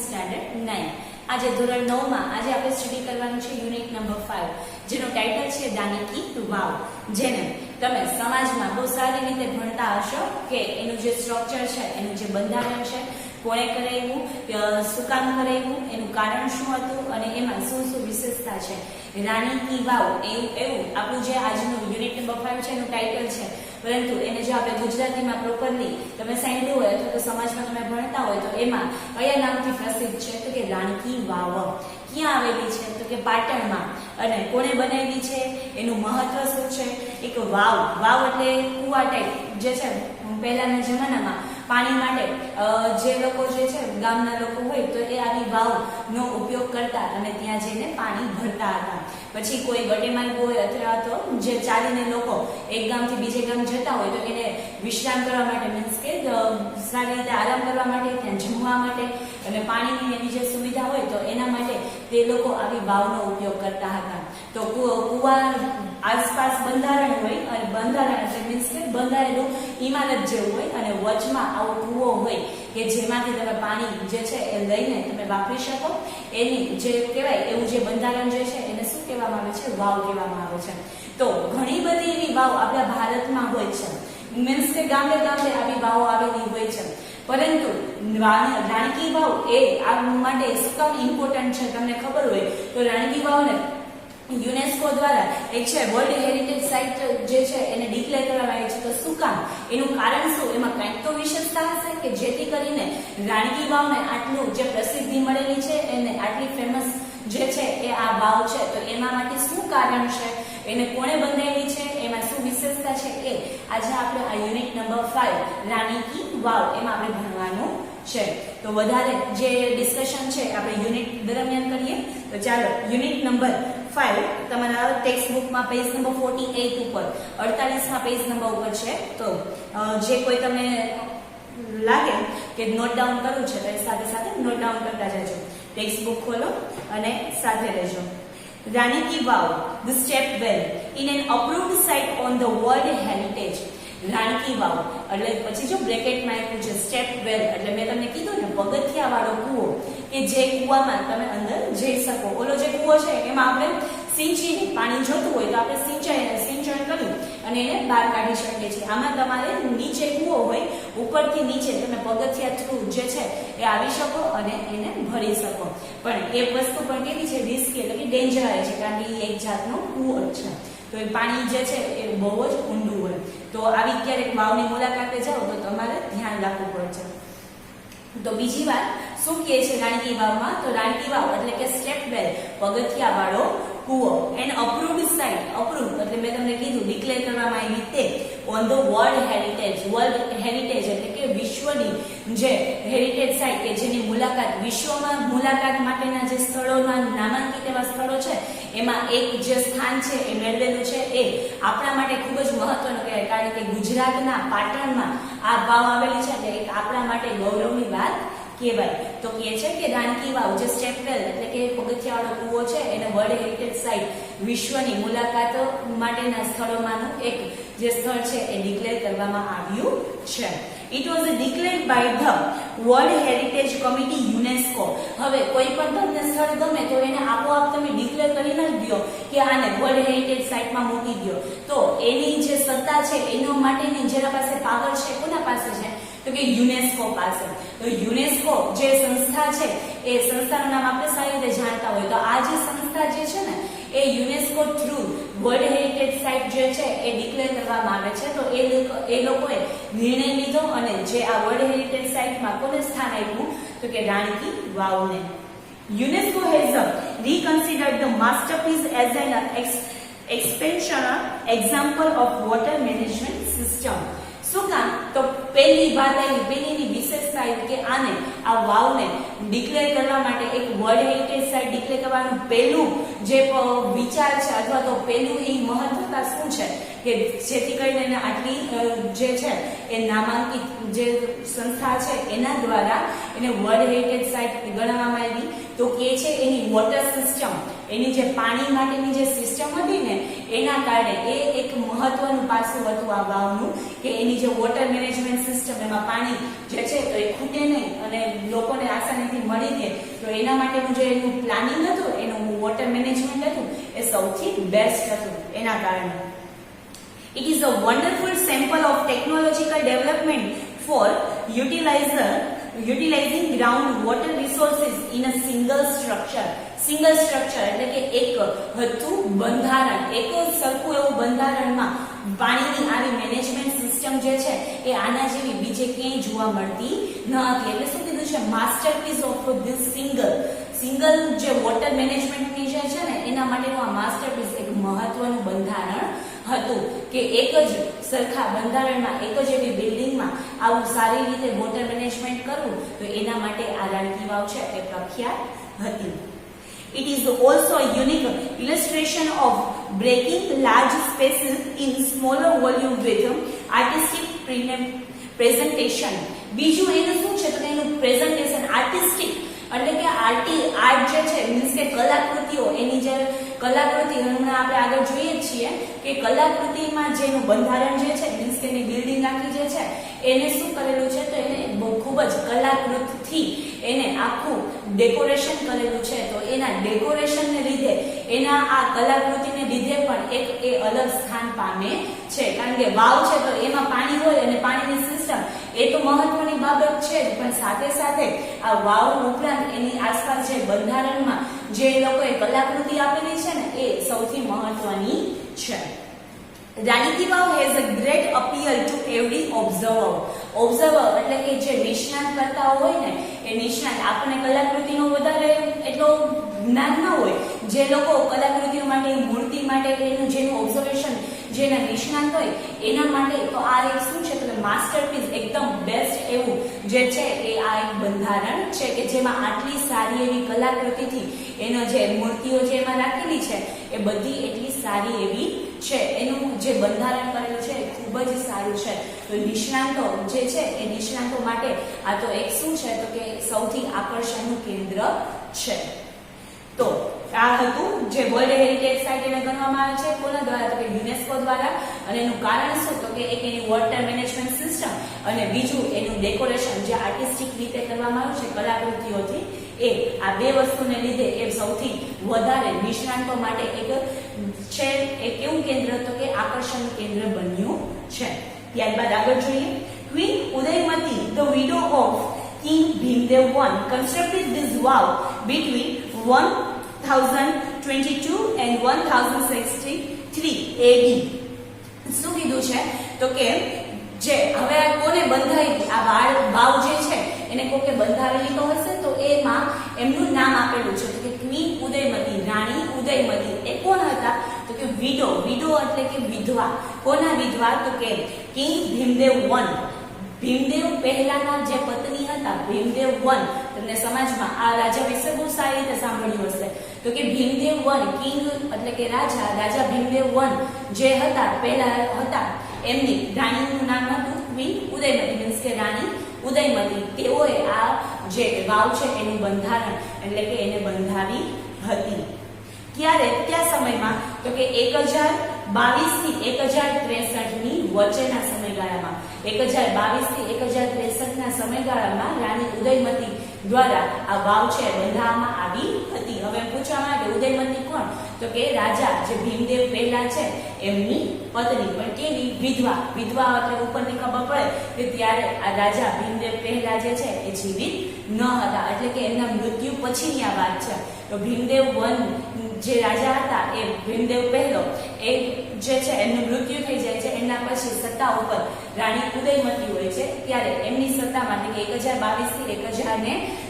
Standard 9. આજે ધોરણ 9 માં આજે આપણે સ્ટડી કરવાનું છે યુનિટ નંબર 5, જેનો ટાઇટલ છે રાણી કી વાવ, જેને તમે સમાજમાં બહુ સારી રીતે ભણતા હશો કે એનું જે સ્ટ્રક્ચર છે, એનું જે બંધારણ છે, કોણે કરાવ્યું, શું કામ કરાવ્યું, એનું કારણ શું હતું અને એમાં શું શું વિશેષતા છે. રાણી કી વાવ એવું આપણું જે આજનું યુનિટ નંબર 5 છે એનું ટાઇટલ છે. પરંતુ એને જો આપણે ગુજરાતીમાં પ્રોપરલી તમે સાંભળ્યું હોય અથવા તો સમાજમાં તમે ભણતા હોય તો એમાં કયા નામથી પ્રસિદ્ધ છે તો કે રાણી કી વાવ. ક્યાં આવેલી છે તો કે પાટણમાં. અને કોણે બનાવી છે, એનું મહત્વ શું છે. એક વાવ એટલે કુવા ટાઈપ જે છે, પહેલાના જમાનામાં પાણી માટે જે લોકો જે છે ગામના લોકો હોય તો એ આવી વાવનો ઉપયોગ કરતા અને ત્યાં જઈને પાણી ભરતા હતા. પછી કોઈ ગટેમાર્ગ હોય અથવા તો જે ચાલીને લોકો એક ગામથી બીજે ગામ જતા હોય તો એને વિશ્રામ કરવા માટે, મીન્સ કે સારી રીતે આરામ કરવા માટે, ત્યાં જમવા માટે અને પાણીની એની જે સુવિધા હોય તો એના માટે તે લોકો આવી વાવનો ઉપયોગ કરતા હતા. તો કુવા આસપાસ બંધારણ હોય અને બંધારણ એટલે મીન્સ કે બંધાયેલું ઇમારત જેવું હોય અને વચમાં આવો કૂવો હોય કે જેમાંથી તમે પાણી જે છે એ લઈને તમે વાપરી શકો. એની જે કહેવાય એવું જે બંધારણ જે છે એને શું કહેવામાં આવે છે, વાવ કહેવામાં આવે છે. તો ઘણી બધી એવી વાવ આપણા ભારતમાં હોય છે, મીન્સ કે ગામડે ગામડે આવી વાવો આવેલી હોય છે. પરંતુ રાણી કી વાવ એ આ માટે શું કામ ઇમ્પોર્ટન્ટ છે તમને ખબર હોય તો રાણી કી વાવને યુનેસ્કો દ્વારા એક છે વર્લ્ડ હેરિટેજ સાઇટ જે છે એને ડિક્લેર કરવામાં આવી છે. તો શું કામ, એનું કારણ શું, એમાં કંઈક તો વિશેષતા હશે કે જેથી કરીને રાણી કી વાવને આટલું જે પ્રસિદ્ધિ મળેલી છે, એને આટલી ફેમસ જે છે એ આ વાવ છે. તો એના માટે શું કારણ છે, એને કોણે બનાવી છે, એમાં શું વિશેષતા છે, એ આજે આપણે આ યુનિટ નંબર 5 રાણી કી વાવ એમાં આપણે ભણવાનું છે. તો વધારે જે ડિસ્કશન છે આપણે યુનિટ દરમિયાન કરીએ. તો ચાલો યુનિટ નંબર 5 તમારા ટેક્સ્ટ બુકમાં પેજ નંબર 48 ઉપર 48માં પેજ નંબર ઉપર છે. તો જે કોઈ તમને લાગે કે નોટ ડાઉન કરવું છે તો એ સાથે સાથે નોટ ડાઉન કરતા જજો. ટેક્સ્ટ બુક ખોલો અને સાથે રહેજો. રાણી કી વાવ, the step well in an approved site on the World Heritage. રાણી કી વાવ એટલે પછી જો બ્રેકેટમાં આપ્યું છે સ્ટેપ વેલ, એટલે મેં તમને કીધું ને પગથિયા વાળો કૂવો કે જે કૂવામાં તમે અંદર જઈ શકો. ઓલો જે કૂવો છે એમાં આપણે સિંચીને પાણી જોતું હોય તો આપણે સિંચન કરી અને એને બહાર કાઢી શકીએ છીએ. આમાં તમારે નીચે કૂવો હોય, ઉપરથી નીચે તમે પગથિયા થ્રુ જે છે એ આવી શકો અને એને ભરી શકો. પણ એ વસ્તુ પણ કેવી છે, રિસ્કી એટલે કે ડેન્જર છે, કારણ કે એ એક જાતનો કૂવો છે. તો એ પાણી જે છે એ બહુ જ ઊંડું હોય. તો આવી ક્યારેક વાવની મુલાકાતે જાઓ તો તમારે ધ્યાન રાખવું પડે છે. તો બીજી વાત શું કહે છે રાણી કી વાવમાં, તો રાણી કી વાવ એટલે કે સ્ટેપ વેલ, પગથિયા વાળો કૂવો, એન્ડ અપ્રુવ્ડ સાઇટ, અપ્રુવ એટલે મેં તમને કીધું ડિક્લેર કરવામાં આવી તે on the world heritage. World heritage એટલે કે વિશ્વની જે હેરિટેજ સાઇટ કે જેની મુલાકાત વિશ્વમાં મુલાકાત માટેના જે સ્થળોના નામાંકિત એવા સ્થળો છે એમાં એક જે સ્થાન છે એ મેળવેલું છે. એ આપણા માટે ખૂબ જ મહત્વનું કહેવાય, કારણ કે ગુજરાતના પાટણમાં આ વાવ આવેલી છે એટલે એક આપણા માટે ગૌરવની વાત કહેવાય. તો કહે છે કે રાણી કી વાવ જે સ્ટેપ વેલ એટલે કે પગથિયાવાળો કૂવો છે એને વર્લ્ડ હેરિટેજ સાઇટ વિશ્વની મુલાકાતો માટેના સ્થળોમાંનું એક જે સ્થળ છે એ ડિક્લેર કરવામાં આવ્યું છે. It was declared by the World Heritage Committee UNESCO. હવે કોઈ પણ તમને સ્થળ ગમે તો એને આપોઆપ તમે ડિક્લેર કરી ન દો કે આને વર્લ્ડ હેરિટેજ સાઇટમાં મૂકી દો. તો એની જે સત્તા છે એનો માટેની જેના પાસે પાવર છે કોના પાસે છે તો કે યુનેસ્કો પાસે. તો યુનેસ્કો જે સંસ્થા છે એ સંસ્થાનું નામ આપણે સારી રીતે જાણતા હોય. તો આ જે સંસ્થા જે છે ને એ UNESCO through world heritage site જે છે એ ડિક્લેર કરવામાં આવે છે. તો એ લોકોએ નિર્ણય લીધો અને જે આ વર્લ્ડ હેરિટેજ સાઇટમાં કોને સ્થાન આપ્યું તો કે Rani ki વાવને. UNESCO has reconsidered the masterpiece as an expansion example of water management system. શું કામ, તો પહેલી વાત આવી, પહેલીની વિશેષતા આવી કે આને આ વાવને ડિક્લેર કરવા માટે એક વર્લ્ડ હેરિટેજ સાઇટ ડિક્લેર કરવાનું પહેલું જે વિચાર છે અથવા તો પહેલું એ મહત્વતા શું છે કે જેથી કરીને એને આટલી જે છે એ નામાંકિત જે સંસ્થા છે એના દ્વારા એને વર્લ્ડ હેરિટેજ સાઇટ ગણવામાં આવી. તો કે છે એની વોટર સિસ્ટમ, એની જે પાણી માટેની જે સિસ્ટમ હતી ને એના કારણે એ એક મહત્વનું પાસું હતું આ વાવનું કે એની જે વોટર મેનેજમેન્ટ સિસ્ટમ, એમાં પાણી જે છે તો એ ખૂટે નહીં અને લોકોને આસાનીથી મળી રહે, તો એના માટેનું જે એનું પ્લાનિંગ હતું, એનું વોટર મેનેજમેન્ટ હતું, એ સૌથી બેસ્ટ હતું એના કારણે. It is a wonderful sample of technological development for utilizing groundwater resources in a single structure. Single structure એટલે કે એક હતું બંધારણ, એક સરખું એવું બંધારણમાં પાણીની આવી મેનેજમેન્ટ સિસ્ટમ જે છે એ આના જેવી બીજે ક્યાંય જોવા મળતી ન હતી. એટલે શું કીધું છે, માસ્ટરપીસ ઓફ ધીસ સિંગલ જે વોટર મેનેજમેન્ટની જે છે ને એના માટેનું આ માસ્ટરપીસ એક મહત્વનું બંધારણ હતું કે એક જ સરખા બંધારણમાં, એક જ એવી બિલ્ડિંગમાં આવું સારી રીતે વોટર મેનેજમેન્ટ કરવું, તો એના માટે આ રાણકી વાવ છે એ પ્રખ્યાત હતી. It is also a unique illustration of breaking large spaces in smaller volume with artistic presentation. બીજું એનું શું છે તો એનું પ્રેઝન્ટેશન આર્ટિસ્ટિક એટલે કે આર્ટ જે છે મીન્સ કે કલાકૃતિઓ, એની જે કલાકૃતિ હમણાં આપણે આગળ જોઈએ છીએ કે કલાકૃતિમાં જેનું બંધારણ જે છે મીન્સ કે એની બિલ્ડિંગ આખી જે છે એને શું કરેલું છે તો એને ખૂબ જ કલાકૃતિથી એને આખું ડેકોરેશન કરેલું છે. તો એના ડેકોરેશનને લીધે, એના આ કલાકૃતિને લીધે પણ એક એ અલગ સ્થાન પામે છે, કારણ કે વાવ છે તો એમાં પાણી હોય અને પાણીની સિસ્ટમ એ તો મહત્વની બાબત છે જ, પણ સાથે સાથે આ વાવ ઉપરાંત એની આસપાસ જે બંધારણમાં જે લોકોએ કલાકૃતિ આપેલી છે ને એ સૌથી મહત્વની છે. Rani ki Vav has a great appeal to every observer એટલે કે જે નિષ્ણાત કરતા હોય ને એ નિષ્ણાત, આપણને કલાકૃતિનો વધારે એટલો જ્ઞાન ન હોય, જે લોકો કલાકૃતિઓ માટે, મૂર્તિ માટે એનું જેનું ઓબ્ઝર્વેશન જેના નિષ્ણાત હોય એના માટે તો આ એક શું છે તો માસ્ટરપીસ, એકદમ બેસ્ટ એવું જે છે એ આ એક બંધારણ છે કે જેમાં આટલી સારી એવી કલાકૃતિથી એનો જે મૂર્તિઓ જે એમાં રાખેલી છે એ બધી એટલી સારી એવી છે, એનું જે બંધારણ કરેલું છે એ ખૂબ જ સારું છે. તો નિષ્ણાંતો જે છે એ નિષ્ણાંતો માટે આ તો એક શું છે તો કે સૌથી આકર્ષણનું કેન્દ્ર છે. તો આ હતું જે વર્લ્ડ હેરિટેજ સાઇટ એને ગણવામાં આવે છે કોના દ્વારા તો કે યુનેસ્કો દ્વારા, અને એનું કારણ શું તો કે એક એની વોટર મેનેજમેન્ટ સિસ્ટમ અને બીજું એનું ડેકોરેશન જે આર્ટિસ્ટિક રીતે કરવામાં આવ્યું છે કલાકૃતિઓથી, એ આ બે વસ્તુને લીધે એ સૌથી વધારે નિષ્ણાંતો માટે એક છે એ કેવું કેન્દ્ર તો કે આકર્ષણનું કેન્દ્ર બન્યું છે. ત્યારબાદ આગળ જોઈએ. Queen Udayamati the widow of King Bhimdev I constructed this vow between 1022 and 1063 AD. શું કીધું છે તો કે જે હવે કોને બંધાવી આ વાવ જે છે એને કોકે બંધાવેલી તો હશે, તો એમાં એમનું નામ આપેલું છે તો કે ક્વીન ઉદયમતી, રાણી ઉદયમતી. એ કોણ હતા તો કે વિડો એટલે કે વિધવા. કોના વિધવા તો કે કિંગ ભીમદેવ I, ભીમદેવ પહેલાના જે પત્ની હતા ભીમદેવ I. તમને સમાજમાં આ રાજા વિશે બહુ સારી રીતે સાંભળ્યું હશે તો કે ભીમદેવ I કિંગ એટલે કે રાજા ભીમદેવ I જે હતા પહેલા હતા, એમની રાણીનું નામ હતું ક્વીન ઉદયમતી મીન્સ કે રાણી ઉદયમતી. તેઓએ આ જે વાવ છે એનું બંધારણ એટલે કે એને બંધાવી હતી. ક્યારે? ત્યાં સમયમાં તો કે 1022 થી 1063 ની વચ્ચેના સમયગાળામાં, 1022 થી 1063 ના સમયગાળામાં રાણી ઉદયમતી દ્વારા આ વાવ છે બંધાવવામાં આવી હતી. હવે પૂછવામાં આવે ઉદયમતી કોણ તો કે રાજા જે ભીમદેવ પહેલા છે એમની પત્ની, પણ કેવી? વિધવા. વિધવા એટલે ઉપરથી ખબર પડે કે ત્યારે આ રાજા ભીમદેવ પહેલા જે છે એ જીવિત ન હતા, એટલે કે એમના મૃત્યુ પછીની આ વાત છે. તો ભીમદેવ I જે રાજા હતા એ ભીમદેવ પહેલો એ જે છે એમનું મૃત્યુ થઈ જાય છે, એના પછી સત્તા ઉપર રાણી ઉદયમતી હોય છે. ત્યારે એમની સત્તામાં કે 1022 થી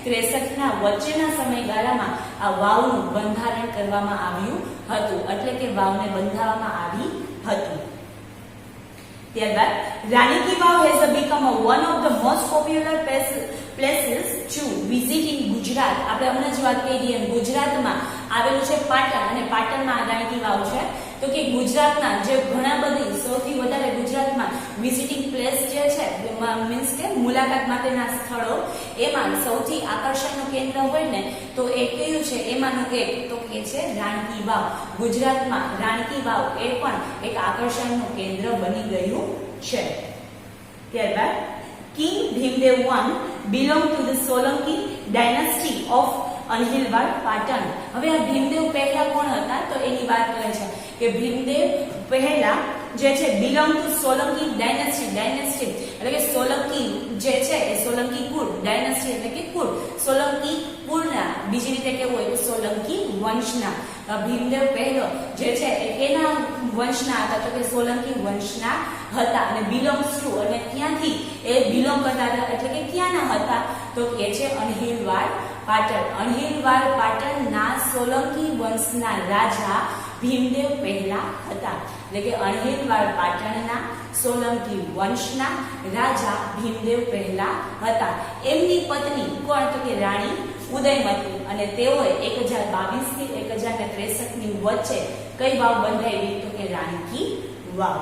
1063 ના વચ્ચેના સમયગાળામાં આ વાવનું બંધારણ કરવામાં આવ્યું હતું, એટલે કે વાવને બંધાવવામાં આવી હતી. ત્યારબાદ Rani ki Vav has become one of the most popular places to visit in Gujarat. આપણે હમણાં જ વાત કરી એમ ગુજરાતમાં આવેલું છે પાટણ, અને પાટણમાં આ રાણી કી વાવ છે. તો કે ગુજરાતના જે ઘણા બધી સૌથી વધારે ગુજરાતમાં વિઝિટિંગ પ્લેસ જે છે મીન્સ કે મુલાકાત માટેના સ્થળો, એમાં સૌથી આકર્ષણનું કેન્દ્ર હોય ને તો એ કયું છે, એમાંનું એક તો કે છે રાણી કી વાવ. ગુજરાતમાં રાણી કી વાવ એ પણ એક આકર્ષણનું કેન્દ્ર બની ગયું છે. ત્યારબાદ king Bhimdev I belong to the Solanki dynasty of Anhilwad Patan. હવે આ ભીમદેવ પહેલા કોણ હતા તો એની વાત કરે છે કે ભીમદેવ પહેલા જે છે બિલોંગ ટુ સોલંકી ડાયનેસ્ટી એટલે કે સોલંકી જે છે એ સોલંકી કુળ, ડાયનેસ્ટી એટલે કે કુળ, સોલંકી કુળના, બીજી રીતે કેવું હોય તો સોલંકી વંશના. ભીમદેવ પહેલો જે છે એ કેના વંશના હતા તો કે સોલંકી વંશના હતા, અને બિલોંગ્સ ટુ અને ક્યાંથી એ બિલોંગ કરતા હતા એટલે કે ક્યાંના હતા તો કે છે અણહિલવાડ પાટણ. અણહિલવાડ પાટણના સોલંકી વંશના રાજા ભીમદેવ પહેલા હતા, એટલે કે અણહિલવાડ પાટણના સોલંકી વંશના રાજા ભીમદેવ પહેલા હતા. એમની પત્ની કોણ તો કે રાણી ઉદયમતી, અને તેઓએ 1022 થી 1063 ની વચ્ચે કઈ વાવ બંધાવી તો કે રાણી કી વાવ.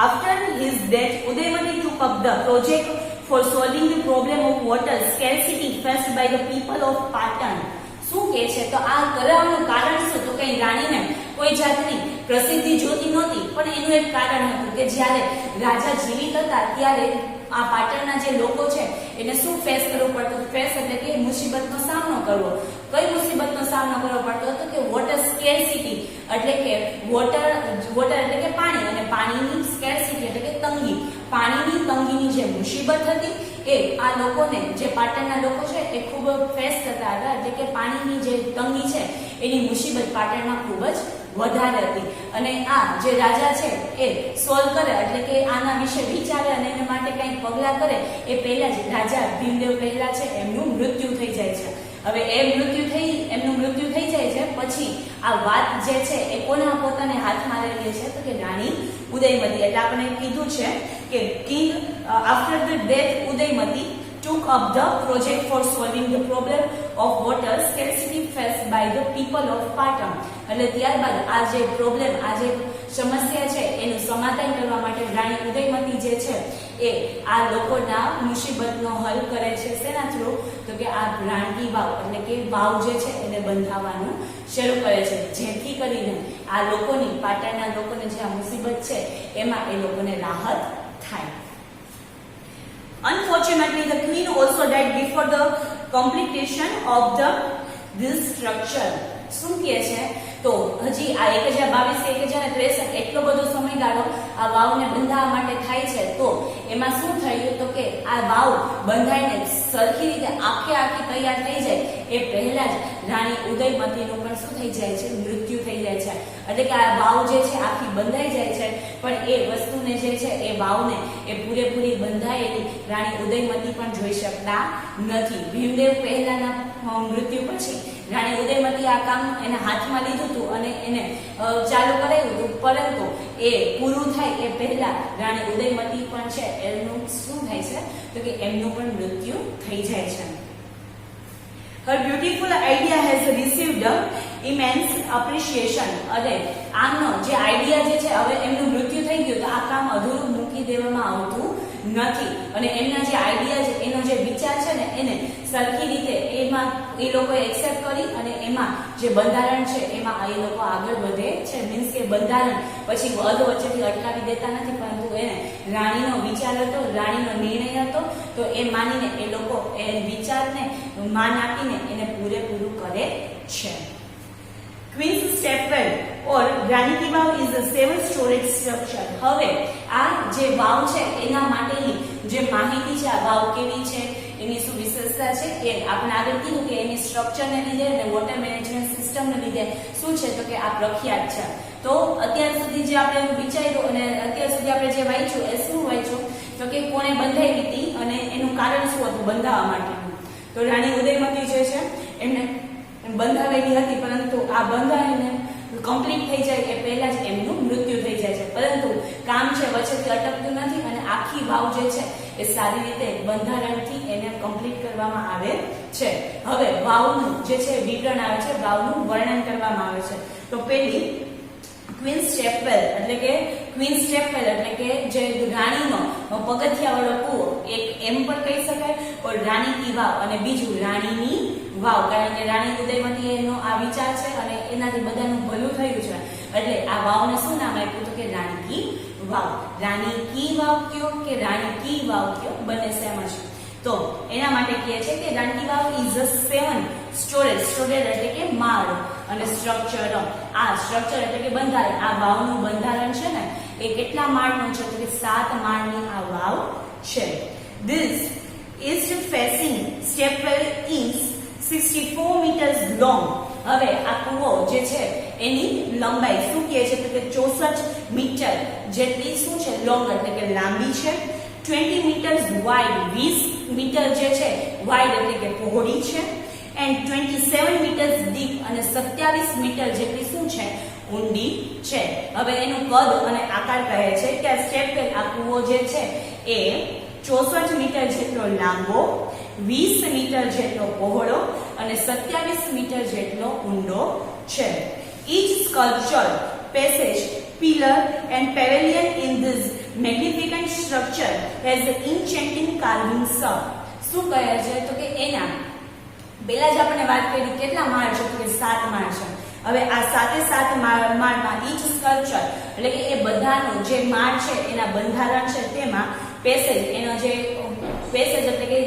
After his death, Udaymati took up the project for solving the problem of water scarcity faced by the people of Patan. શું કહે છે તો આ કરાવવાનું કારણ શું તો કે રાણીને કોઈ જાતની પ્રસિદ્ધિ જોતી નહોતી, પણ એનું એક કારણ હતું કે જ્યારે રાજા જીવિત હતા ત્યારે આ પાટણના જે લોકો છે એને શું ફેસ કરવું પડતું, ફેસ એટલે કે મુસીબતનો સામનો કરવો. કઈ મુસીબતનો સામનો કરવો પડતો હતો કે વોટર સ્કેરસિટી એટલે કે વોટર એટલે કે પાણી, અને પાણીની સ્કેરસિટી એટલે કે તંગી, પાણીની તંગીની જે મુસીબત હતી એ આ લોકોને, જે પાટણના લોકો છે એ ખૂબ ફેસ કરતા હતા, એટલે કે પાણીની જે તંગી છે એની મુસીબત પાટણમાં ખૂબ જ વધારે હતી. અને આ જે રાજા છે એ સોલ્વ કરે એટલે કે આના વિશે વિચારે અને એના માટે કંઈક પગલાં કરે એ પહેલા જ રાજા ભીમદેવ પહેલા છે એમનું મૃત્યુ થઈ જાય છે. હવે એમનું મૃત્યુ થઈ જાય છે પછી આ વાત જે છે એ કોના પોતાને હાથમાં લઈ લે છે તો કે રાણી ઉદયમતી. એટલે આપણે કીધું છે કે king after the death Udayamati took up the project for solving the problem of water scarcity faced by the people of Patan. એટલે ત્યારબાદ આ જે પ્રોબ્લેમ, આ જે સમસ્યા છે એનું સમાધાન કરવા માટે રાણી ઉદયમતી જે છે એ આ લોકોના મુસીબતનો હલ કરે છે. શેના થ્રુ તો કે આ રાણી વાવ એટલે કે વાવ જે છે એને બંધાવવાનું શરૂ કરે છે, જેથી કરીને આ લોકોની, પાટણના લોકોને જે આ મુસીબત છે એમાં એ લોકોને રાહત થાય. Unfortunately, the queen also died before the completion of this structure. શું કહે છે તો હજી આ 1022 1063 એટલો બધો સમયગાળો આ વાવને બંધાવવા માટે થાય છે, તો એમાં શું થયું તો કે આ વાવ બંધાઈને સરખી રીતે આખી તૈયાર થઈ જાય એ પહેલા જ રાણી ઉદયમતીનું પણ શું થઈ જાય છે, મૃત્યુ થઈ જાય છે. એટલે કે આ વાવ જે છે આખી બંધાઈ જાય છે, પણ એ વસ્તુને જે છે એ વાવને એ પૂરેપૂરી બંધાયેલી રાણી ઉદયમતી પણ જોઈ શકતા નથી. ભીમદેવ પહેલાના મૃત્યુ પછી રાણી ઉદયમતી આ કામ એના હાથમાં લીધું હતું અને એને ચાલુ કરાવ્યું હતું, પરંતુ એ પૂરું થાય એ પહેલા રાણી ઉદયમતી પણ છે એનું શું થાય છે તો કે એમનું પણ મૃત્યુ થઈ જાય છે. Her beautiful idea has received immense appreciation. અને આમનો જે આઈડિયા જે છે, હવે એમનું મૃત્યુ થઈ ગયું તો આ કામ અધૂરું મૂકી દેવામાં આવતું નથી, અને એમના જે આઈડિયા છે, એનો જે વિચાર છે ને એને સરખી રીતે એમાં એ લોકોએ એક્સેપ્ટ કરી અને એમાં જે બંધારણ છે એમાં એ લોકો આગળ વધે છે. મીન્સ કે બંધારણ પછી વચ્ચેથી અટકાવી દેતા નથી, પરંતુ એને રાણીનો વિચાર હતો, રાણીનો નિર્ણય હતો, તો એ માનીને એ લોકો એ વિચારને માન આપીને એને પૂરેપૂરું કરે છે. Queen's Stepwell or Rani Ki Vav is a 7-storied structure. હવે આ જે વાવ છે એના માટેની જે માહિતી છે, આ વાવ કેવી છે, એની શું વિશેષતા છે એ આપણે આગળ કીધું કે એની સ્ટ્રક્ચરને લીધે અને વોટર મેનેજમેન્ટ સિસ્ટમને લીધે શું છે તો કે આ પ્રખ્યાત છે. તો અત્યાર સુધી જે આપણે વિચાર્યું અને અત્યાર સુધી આપણે જે વાંચ્યું એ શું વાંચ્યું તો કે કોણે બંધાવી હતી અને એનું કારણ શું હતું બંધાવવા માટેનું. તો રાણી ઉદયમતી જે છે એમને બંધાવેલી હતી, પરંતુ આ બંધાવીને કમ્પ્લીટ થઈ જાય એ પહેલા જ એમનું મૃત્યુ થઈ જાય છે. પરંતુ કામ છે વચ્ચેથી અટકતું નથી અને આખી વાવ જે છે એ સારી રીતે બંધારણથી એને કમ્પ્લીટ કરવામાં આવે છે. હવે વાવનું જે છે વિવરણ આવે છે, વાવનું વર્ણન કરવામાં આવે છે. તો પેલી ક્વીન્સ ચેપેલ એટલે કે જે રાણીનો પગથિયાવાળો કૂવો, એક એમ પણ કહી શકાય, ઓર રાણી કી વાવ, અને બીજું રાણીની વાવ, કારણ કે રાણી ઉદયવતી એનો આ વિચાર છે અને એનાથી બધાનું ભલું થયું છે એટલે આ વાવને શું નામ આપ્યું તો કે રાણી કી વાવ. રાણી કી વાવ કયો કે રાણી કી વાવ કયો, બંને સેમ છે. તો એના માટે કહે છે કે રાણી કી વાવ ઇઝ અ 7 સ્ટોરેજ એટલે કે માળ, અને સ્ટ્રક્ચર, આ સ્ટ્રક્ચર એટલે કે બંધારણ, આ વાવનું બંધારણ છે ને એ કેટલા માળનું છે તો કે 7 માળની આ વાવ છે. This east facing stepwell is 64 meters long. હવે આ કૂવો જે છે એની લંબાઈ શું કહે છે તો કે 64 મીટર જેટલી શું છે લોંગ એટલે કે લાંબી છે. 20 meters wide, 20 મીટર જે છે વાઇડ એટલે કે પહોળી છે. એન્ડ 27 meters deep, અને 27 મીટર જેટલી શું છે ઊંડી છે. હવે એનું કદ અને આકાર કહે છે કે આ સ્ટેપવેલ, આ કૂવો જે છે એ 64 મીટર જેટલો લાંબો, 20 મીટર જેટલો પહોળો અને 27 મીટર જેટલો ઊંડો છે. Each sculpture, passage, pillar and pavilion in this magnificent structure has an enchanting carving sub. શું કહે છે તો કે એના પહેલા જ આપણે વાત કરી કેટલા માળ છે તો કે 7 માળ છે. હવે આ 7 માળમાં ઈચ સ્કલ્પચર એટલે કે એ બધાનું જે માળ છે એના બંધારણ છે તેમાં પેસેજ, એનો જે પેસેજ એટલે કે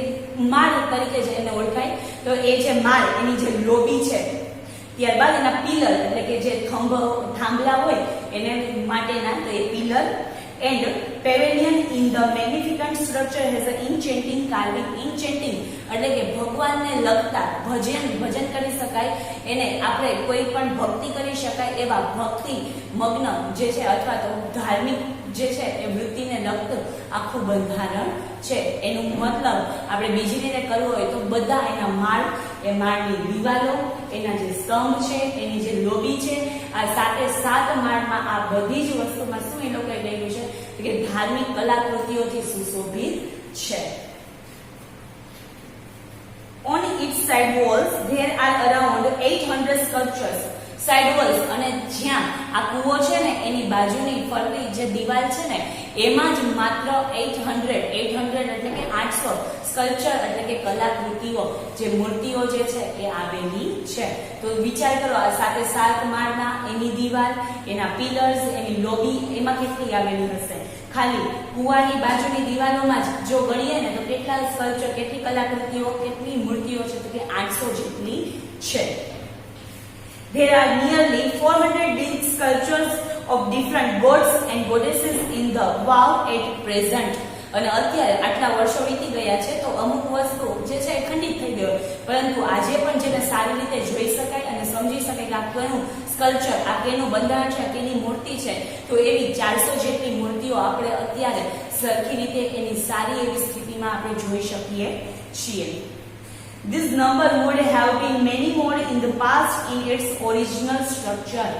માળ તરીકે જે એને ઓળખાય, તો એ જે માળ એની જે લોબી છે, ત્યારબાદ એના પિલર એટલે કે જે થાંભલા હોય એને માટેના તો એ pillar, and pavilion in the magnificent structure has an enchanting carving. enchanting એટલે કે ભગવાનને લગતા ભજન કરી શકાય, એને આપણે કોઈ પણ ભક્તિ કરી શકાય એવા ભક્તિ મગ્ન જે છે અથવા તો ધાર્મિક જે છે એ વૃત્તિને લગતું આખું બંધારણ છે. એનું મતલબ આપણે બીજી રીતે કરવું હોય તો બધા એના માળ, એ માળની દિવાલો, એના જે સ્તંભ છે, એની જે લોબી છે, આ 7 માળમાં આ બધી જ વસ્તુમાં શું એ લોકોએ કહ્યું છે કે ધાર્મિક કલાકૃતિઓથી સુશોભિત છે. On its side walls there are around 800 sculptures. Side walls, અને જ્યાં આ કૂવો છે ને એની બાજુની ફરતી જે દિવાલ છે ને એમાં જ માત્ર 800 એટલે કે 800 સ્કલ્પચર એટલે કે કલાકૃતિઓ, જે મૂર્તિઓ જે છે એ આવેલી છે. તો વિચાર કરો આ 7 માળના એની દિવાલ, એના પિલર્સ, એની લોબી, એમાં કેટલી આવેલી હશે. ખાલી કૂવાની બાજુની દિવાલોમાં જ જો ગણીએ ને તો કેટલા સ્કલ્પચર, કેટલી કલાકૃતિઓ, કેટલી મૂર્તિઓ છે તો કે 800 જેટલી છે. There are nearly 400 big sculptures of different gods and goddesses in the wow at present. અને અત્યારે આટલા વર્ષો વીતી ગયા છે તો અમુક વસ્તુ જે છે એ ખંડિત થઈ ગયો, પરંતુ આજે પણ જેને સારી રીતે જોઈ શકાય અને સમજી શકાય કે આ કેનું સ્કલ્પચર, આ કેનું બંધારણ છે, કેની મૂર્તિ છે, તો એવી 400 જેટલી મૂર્તિઓ આપણે અત્યારે સરખી રીતે એની સારી એવી સ્થિતિમાં આપણે જોઈ શકીએ છીએ. This number would have been many more in the past in its original structure.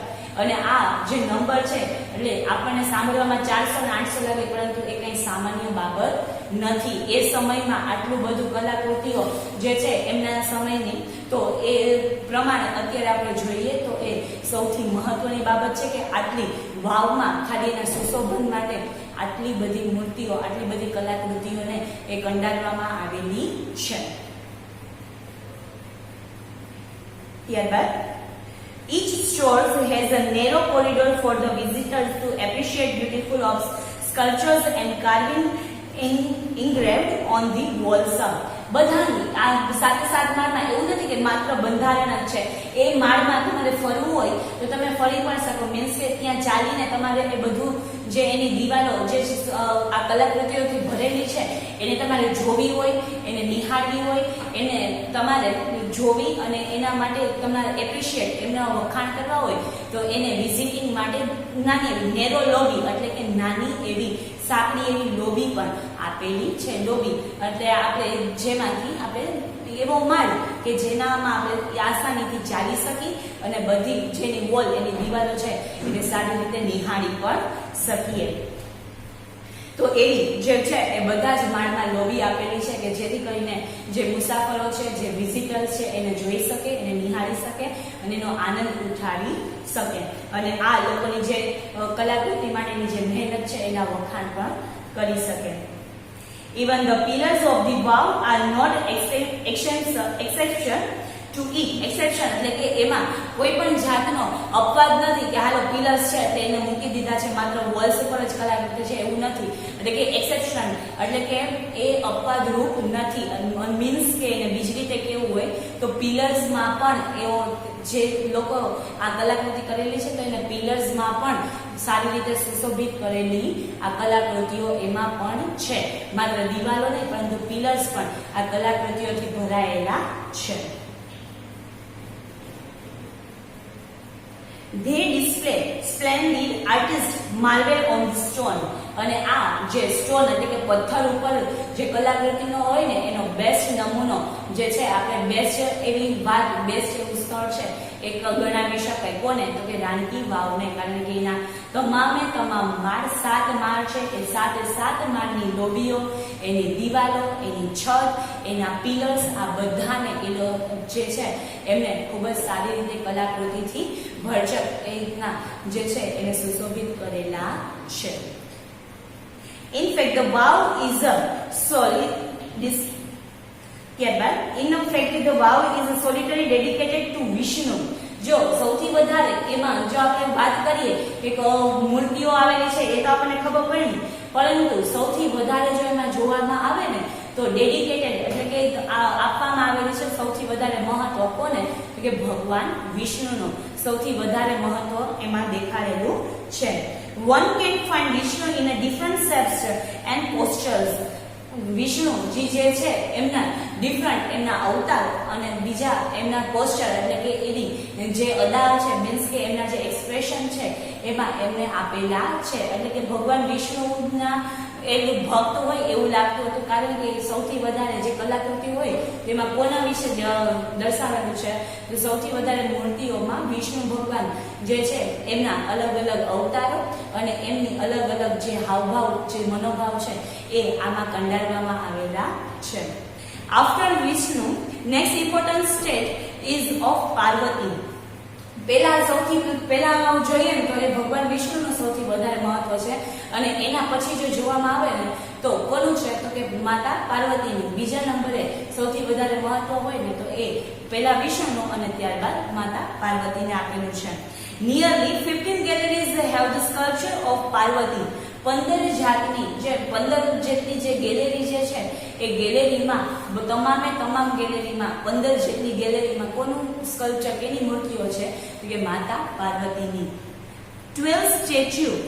અને આ જે નંબર છે એટલે આપણને સાંભળવામાં 400 અને 800 લાગે, પરંતુ એ કંઈ સામાન્ય બાબત નથી. એ સમયમાં આટલું બધું કલાકૃતિઓ જે છે એમના સમયની, તો એ પ્રમાણે અત્યારે આપણે જોઈએ તો એ સૌથી મહત્વની બાબત છે કે આટલી વાવમાં ખાલી એના સુશોભન માટે આટલી બધી મૂર્તિઓ, આટલી બધી કલાકૃતિઓને એ કંડારવામાં આવેલી છે. ત્યારબાદ each store has a narrow corridor for the visitors to appreciate beautiful of sculptures and carving engraved on the walls. બધાની આ 7 માળમાં એવું નથી કે માત્ર બંધારણ જ છે, એ માળમાં તમારે ફરવું હોય તો તમે ફરી પણ શકો. મીન્સ કે ત્યાં ચાલીને તમારે એ બધું જે એની દિવાલો જે આ કલાકૃતિઓથી ભરેલી છે એને તમારે જોવી હોય, એને નિહાળવી હોય, એને તમારે જોવી અને એના માટે તમારે એપ્રિશિએટ, એમના વખાણ કરવા હોય તો એને વિઝિટિંગ માટે નાની એવી નેરો લોબી એટલે કે નાની એવી સાંકડી એવી લોબી પણ આપેલી છે. લોબી એટલે આપણે જેમાંથી આપણે એવો માળ કે જેનામાં આપણે આસાનીથી ચાલી શકી અને બધી જેની વોલ, એની દિવાલો છે એને સારી રીતે નિહાળી પણ શકીએ. તો એવી જે છે એ બધા જ માળમાં લોબી આપેલી છે કે જેથી કરીને જે મુસાફરો છે, જે વિઝિટર્સ છે એને જોઈ શકે, એને નિહાળી શકે અને એનો આનંદ ઉઠાવી શકે અને આ લોકોની જે કલાકૃતિ માટેની જે મહેનત છે એના વખાણ પણ કરી શકે. Even the pillars of the vow are not exception to it. Exception એટલે કે એમાં કોઈ પણ જાતનો અપવાદ નથી કે હાલો પિલર્સ છે તે એને મૂકી દીધા છે માત્ર વોલ્સ ઉપર જ કલાકૃતિ છે એવું નથી. એટલે કે એક્સેપ્શન એટલે કે એ અપવાદ રૂપ નથી. મીન્સ કે એને બીજી રીતે કેવું હોય તો પિલર્સમાં પણ એવો જે લોકો આ કલાકૃતિ કરેલી છે તો એને પિલર્સમાં પણ સારી રીતે સુશોભિત કરેલી આ કલાકૃતિઓ એમાં પણ છે. માત્ર દિવાલો નહીં પરંતુ પિલર્સ પણ આ કલાકૃતિઓથી ભરાયેલા છે. They display splendid artist marvel on the stone. અને આ જે સ્ટોન એટલે કે પથ્થર ઉપર જે કલાકૃતિનો હોય ને એનો બેસ્ટ નમૂનો જે છે આપણે બેસ્ટ એવી વાત, બેસ્ટ એવું સ્થળ છે એક ગણાવી શકાય. કોને? તો કે રાણકી વાવને. કારણ કે એના તમામે તમામ માળ 7 માળ છે. એ 7 માળની લોબીઓ, એની દિવાલો, એની છત, એના પિલર્સ આ બધાને એ જે છે એમને ખૂબ જ સારી રીતે કલાકૃતિથી ભરચક એ રીતના જે છે એને સુશોભિત કરેલા છે. In fact, the vow is a solitary dedicated to Vishnu. જો સૌથી વધારે એમાં જો આપણે વાત કરીએ કે મૂર્તિઓ આવેલી છે એ તો આપણને ખબર પડી, પરંતુ સૌથી વધારે જો એમાં જોવામાં આવે ને તો ડેડિકેટેડ એટલે કે આપવામાં આવેલી છે સૌથી વધારે મહત્વ કોને? કે ભગવાન વિષ્ણુનું સૌથી વધારે મહત્વ એમાં દેખાડેલું છે. One can find Vishnu in a different shapes and postures. Vishnuji જે છે એમના ડિફરન્ટ એમના અવતાર અને બીજા એમના પોસ્ચર એટલે કે એની જે અદાઓ છે, મીન્સ કે એમના જે એક્સપ્રેશન છે એમાં એમને આપેલા છે. એટલે કે ભગવાન વિષ્ણુના એવું ભક્ત હોય એવું લાગતું હતું. કારણ કે સૌથી વધારે જે કલાકૃતિ હોય તેમાં કોના વિશે દર્શાવેલું છે તો સૌથી વધારે મૂર્તિઓમાં વિષ્ણુ ભગવાન જે છે એમના અલગ અલગ અવતારો અને એમની અલગ અલગ જે હાવભાવ, જે મનોભાવ છે એ આમાં કંડારવામાં આવેલા છે. After Vishnu next important state ease of Parvati. સૌથી પહેલા જોઈએ ને તો એ ભગવાન વિષ્ણુનું સૌથી વધારે મહત્વ છે અને એના પછી જો જોવામાં આવે ને તો કોનું છે તો કે માતા પાર્વતીનું. બીજા નંબરે સૌથી વધારે મહત્વ હોય ને તો એ પહેલા વિષ્ણુનું અને ત્યારબાદ માતા પાર્વતીને આપેલું છે. Nearly 15 galleries have the sculpture of Parvati. 15 જેટલી જે ગેલેરી જે છે એ ગેલેરીમાં તમામ ગેલેરીમાં 15 જેટલી ગેલેરીમાં કોનું સ્કલ્પચર, કેની મૂર્તિઓ છે તો કે માતા પાર્વતીની. 12 statues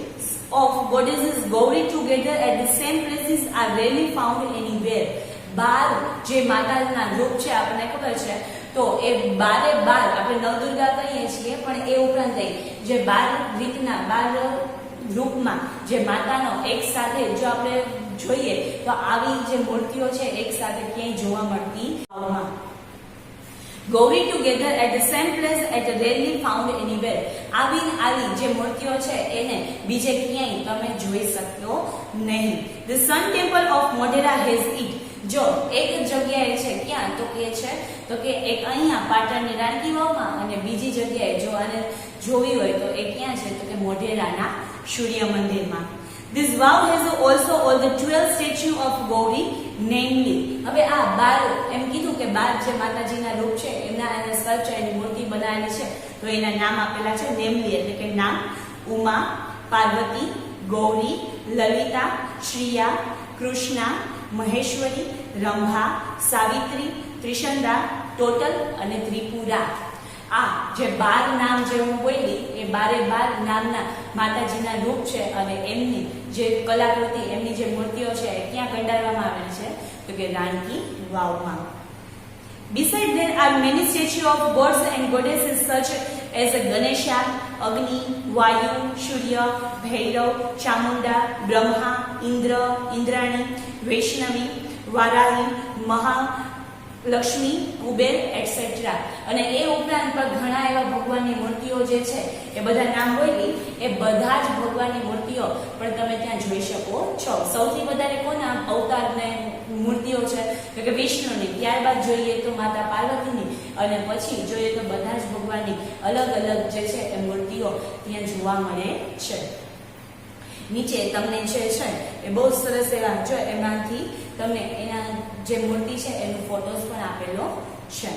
of goddesses Gauri together at the same places are rarely found anywhere. 12 જે માતાના રૂપ છે આપણને ખબર છે તો એ 12 આપણે નવદુર્ગા કહીએ છીએ પણ એ ઉપરાંત જે 12 રીતના 12 રૂપમાં જે માતાનો એક સાથે જો આપણે જોઈએ તો આવી જે મૂર્તિઓ છે એક સાથે ક્યાંય જોવા મળતી. Gauri together at the same place at rarely found anywhere. આવી જે મૂર્તિઓ છે એને બીજે ક્યાંય તમે જોઈ શકશો નહીં. The Sun Temple of Modhera has it. જો એક જગ્યાએ છે ક્યાં તો કે એક અહીંયા પાટણની રાણકી વાવમાં અને બીજી જગ્યાએ જો આને જોવી હોય તો એ ક્યાં છે તો કે મોઢેરાના સૂર્ય મંદિરમાં. This vow has also all the 12 statues of Gauri, namely. હવે આ 12 એમ કીધું કે 12 જે માતાજીના રૂપ છે એમના અને સ્કલ્પચર એની મૂર્તિ બનાવેલી છે તો એના નામ આપેલા છે નેમલી એટલે કે નામ ઉમા, પાર્વતી, ગૌરી, લલિતા, શ્રીયા, કૃષ્ણા, મહેશ્વરી, રંભા, સાવિત્રી, ત્રિશંદા, ટોટલ અને ત્રિપુરા. આ જે 12 નામ જે હું બોલી એ 12 નામના માતાજીના રૂપ છે અને એમની જે કલાકૃતિ, એમની જે મૂર્તિઓ છે એ ક્યાં કંડારવામાં આવેલી છે તો કે રાણકી વાવમાં. Besides, there are many statues of gods and goddesses such as Ganesha, Agni, Vayu, Surya, Bhairav, Chamunda, Brahma, Indra, Indrani, Vaishnavi, Varahi, Lakshmi, Kuber etcetera. અને એ ઉપરાંત પણ ઘણા એવા ભગવાનની મૂર્તિઓ જે છે એ બધા નામ બોલી એ બધા જ ભગવાનની મૂર્તિઓ પણ તમે ત્યાં જોઈ શકો છો. સૌથી વધારે કોના અવતારને મૂર્તિઓ છે તો કે વિષ્ણુની, ત્યારબાદ જોઈએ તો માતા પાર્વતીની, અને પછી જોઈએ તો બધા જ ભગવાનની અલગ અલગ જે છે એ મૂર્તિઓ ત્યાં જોવા મળે છે. નીચે તમને જે છે એ બહુ સરસ એવા જો એમાંથી તમને એના જે મૂર્તિ છે એનો ફોટોસ પણ આપેલો છે.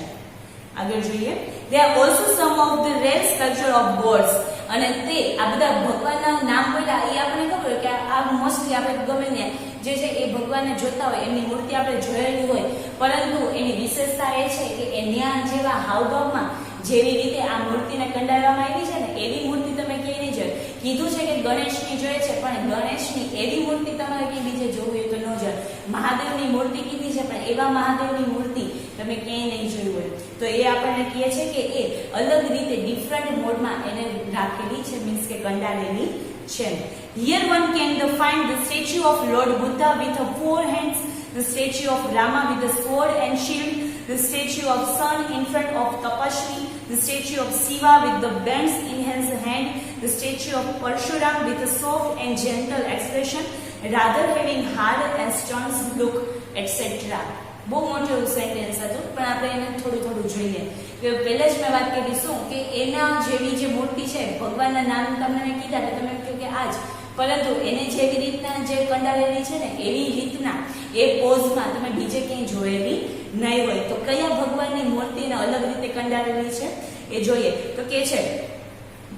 આગળ જોઈએ, they are also some of the rare sculpture of gods. અને તે આ બધા ભગવાનના નામ બોલ્યા એ આપણે ખબર કે આ મોસ્ટલી આપણે ગમે ને જે છે એ ભગવાનને જોતા હોય એમની મૂર્તિ આપણે જોયેલી હોય, પરંતુ એની વિશેષતા એ છે કે એના જેવા હાવભાવમાં જેવી રીતે આ મૂર્તિને કંડારવામાં આવી છે ને એવી મૂર્તિ તમે ક્યાંય નહીં જોઈ. કીધું છે કે ગણેશની જોઈએ છે, પણ ગણેશની એવી મૂર્તિ તમારે ક્યાંય બીજે જોવી હોય તો ન જોઈએ. મહાદેવની મૂર્તિ કીધી છે, પણ એવા મહાદેવની મૂર્તિ તમે ક્યાંય નહીં જોઈ હોય. તો એ આપણને કહે છે કે એ અલગ રીતે ડિફરન્ટ મોડમાં એને રાખેલી છે, મીન્સ કે કંડારેલી છે. Here one can find the statue of Lord Buddha with 4 hands, the statue of Rama with a sword and shield, the statue of sun in front of Tapashri, the statue of Shiva with the bands in his hand, the statue of Parshuram with a soft and gentle expression, rather having hard and stern look, etc. બહુ મોટું sentence હતું, પણ આપણે એને થોડું થોડું જોઈએ. કે પહેલા જ મેં વાત કરી શું કે એના જેવી જે મૂર્તિ છે, ભગવાનના નામ તમને મેં કીધા એટલે તમે કહ્યું કે આ જ, પરંતુ એને જેવી રીતના જે કંડારેલી છે ને એવી રીતના એ પોઝમાં તમે બીજે ક્યાંય જોયેલી નહીં હોય. તો કયા ભગવાનની મૂર્તિને અલગ રીતે કંડારેલી છે એ જોઈએ. તો કે છે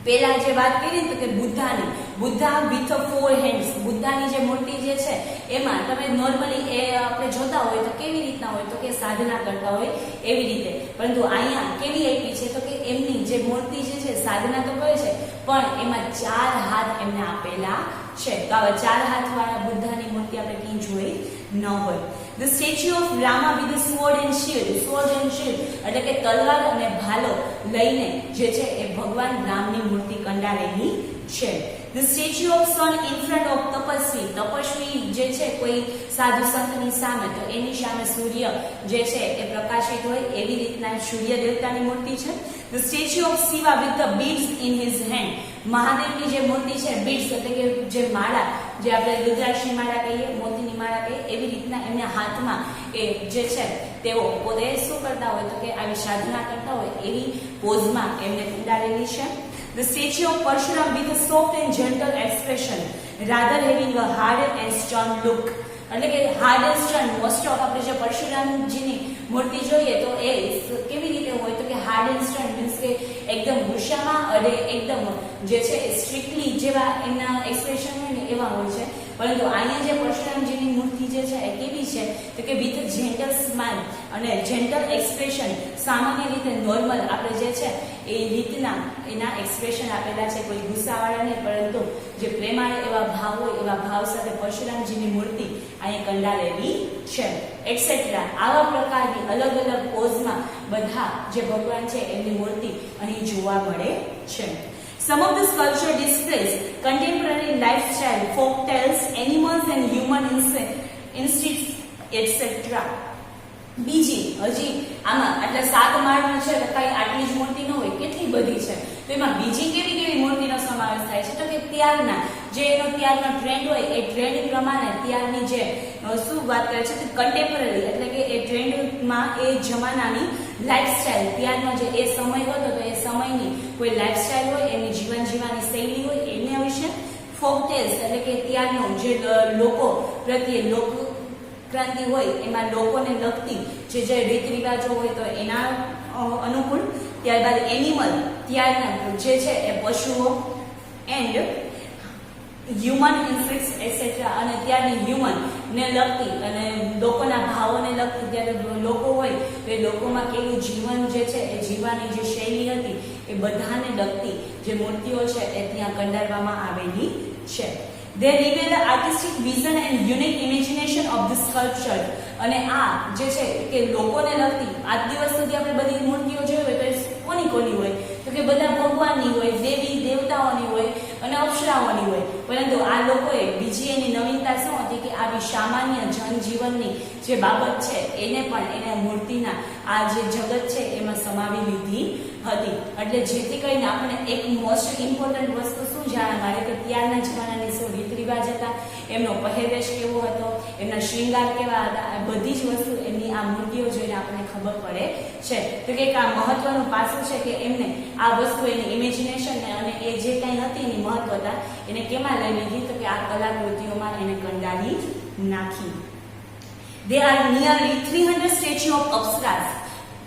પેલા જે વાત કરી તો કે બુદ્ધાની, બુદ્ધા વિથ 4 હેન્ડ્સ, બુદ્ધાની જે મૂર્તિ જે છે એમાં તમે નોર્મલી એ આપણે જોતા હોય તો કેવી રીતના હોય તો કે સાધના કરતા હોય એવી રીતે, પરંતુ અહીંયા કેવી આપી છે તો કે એમની જે મૂર્તિ જે છે સાધના તો કરે છે પણ એમાં 4 હાથ એમને આપેલા છે. તો આવા 4 હાથ વાળા બુદ્ધાની મૂર્તિ આપણે ક્યાંય જોઈ ન હોય. The statue of Rama with the sword and shield, sword and shield એટલે કે તલવાર અને ભાલો લઈને જે છે એ ભગવાન રામની મૂર્તિ કંડારેલી છે. The statue of sun in front of Tapasvi, Tapasvi જે છે કોઈ સાધુ સંતની સામે, તો એની સામે સૂર્ય જે છે એ પ્રકાશિત હોય એવી રીતના સૂર્ય દેવતાની મૂર્તિ છે. The statue of Shiva with the beads in his hand, મહાદેવની જે મૂર્તિ છે beads એટલે કે જે માળા, જે આપણે રુદ્રાક્ષની માળા કહીએ, મોતીની માળા કહીએ, એવી રીતના એમના હાથમાં એ જે છે તેઓ પોતે શું કરતા હોય તો કે આવી સાધના કરતા હોય એવી પોઝમાં એમને કંડારેલી છે. The statue of Parshuram with a soft and gentle expression, rather having a hard and stern look. એટલે કે hard and stern, most of આપણે જે પરશુરામજીની મૂર્તિ જોઈએ તો એ કેવી રીતે હોય તો કે હાર્ડ એન્ડ સ્ટર્ન, મીન્સ કે એકદમ ગુસ્સામાં અને એકદમ જે છે સ્ટ્રિક્ટલી જેવા એના એક્સપ્રેશન હોય ને એવા હોય છે. પરંતુ અહીંયા જે પરશુરામજીની મૂર્તિ જે છે એ કેવી છે તો કે વિથ જેન્ટલ સ્માઇલ અને જેન્ટલ એક્સપ્રેશન, સામાન્ય રીતે નોર્મલ આપણે જે છે એ રીતના એના એક્સપ્રેશન આપેલા છે, કોઈ ગુસ્સાવાળા નહીં પરંતુ જે પ્રેમાળ એવા ભાવ હોય એવા ભાવ સાથે પરશુરામજીની મૂર્તિ અહીંયા કંડારેલી છે, એટસેટ્રા. આવા પ્રકારની અલગ અલગ પોઝમાં બધા જે ભગવાન છે એમની મૂર્તિ અહીં જોવા મળે છે. Some of the sculpture displays contemporary lifestyle, folk tales, animals and human instincts, etc. બીજી હજી આમાં એટલે 7 માળનું છે તો કઈ આટલી જ મૂર્તિ ન હોય, કેટલી બધી છે. તો એમાં બીજી કેવી કેવી મૂર્તિનો સમાવેશ થાય છે તો કે ત્યારના જે એનો ત્યારનો ટ્રેન્ડ હોય એ ટ્રેન્ડ પ્રમાણે ત્યારની જે શું વાત કરે છે તો કન્ટેમ્પરરી એટલે કે એ ટ્રેન્ડમાં એ જમાનાની લાઈફસ્ટાઈલ, ત્યારનો જે એ સમય હતો તો એ સમયની કોઈ લાઈફસ્ટાઈલ હોય, એની જીવન જીવવાની શૈલી હોય એના વિશે. ફોક ટેલ્સ એટલે કે ત્યારનો જે લોકો પ્રત્યે લોક ક્રાંતિ હોય એમાં લોકોને લગતી જે રીત રિવાજો હોય તો એના અનુકૂળ. ત્યારબાદ એનિમલ, ત્યારના જે છે એ પશુઓ, એન્ડ હ્યુમન ઇન્સ્ટિંક્ટ્સ એટસેટ્રા અને ત્યારની હ્યુમન ને લગતી અને લોકોના ભાવોને લગતી, ત્યારે લોકો હોય તો એ લોકોમાં કેવું જીવન જે છે એ જીવવાની જે શૈલી હતી એ બધાને લગતી જે મૂર્તિઓ છે એ ત્યાં કંડારવામાં આવેલી છે. They reveal the artistic vision and unique imagination of the sculpture. અને આ જે છે કે લોકોને લગતી આજ દિવસ સુધી આપણે બધી મૂર્તિઓ જોઈ હોય તો કોની કોની હોય તો કે બધા ભગવાનની હોય, દેવી દેવતાઓની હોય અને અપ્સરાઓની હોય, પરંતુ આ લોકોએ બીજી એની નવીનતા શું હતી કે આ આવી સામાન્ય જનજીવનની જે બાબત છે એને પણ એને મૂર્તિના આ જે જગત છે એમાં સમાવી લીધી હતી. એટલે જેથી કરીને આપણે એક મોસ્ટ ઇમ્પોર્ટન્ટ વસ્તુ શું જાણવા મળે કે ત્યારના જમાનાની શું રીત રિવાજ હતા, એમનો પહેરવેશ કેવો હતો, એમના શૃંગાર કેવા હતા, આ બધી જ વસ્તુ એમની આ મૂર્તિઓ જોઈને આપણને ખબર પડે છે. તો કે આ મહત્વનું પાસું છે કે એમને આ વસ્તુ એની ઇમેજિનેશન અને એ જે કંઈ હતી એની મહત્વતા એને કેમાં લઈ લીધી તો કે આ કલાકૃતિઓમાં એને કંડારી નાખી. There are nearly 300 statues of Apsaras.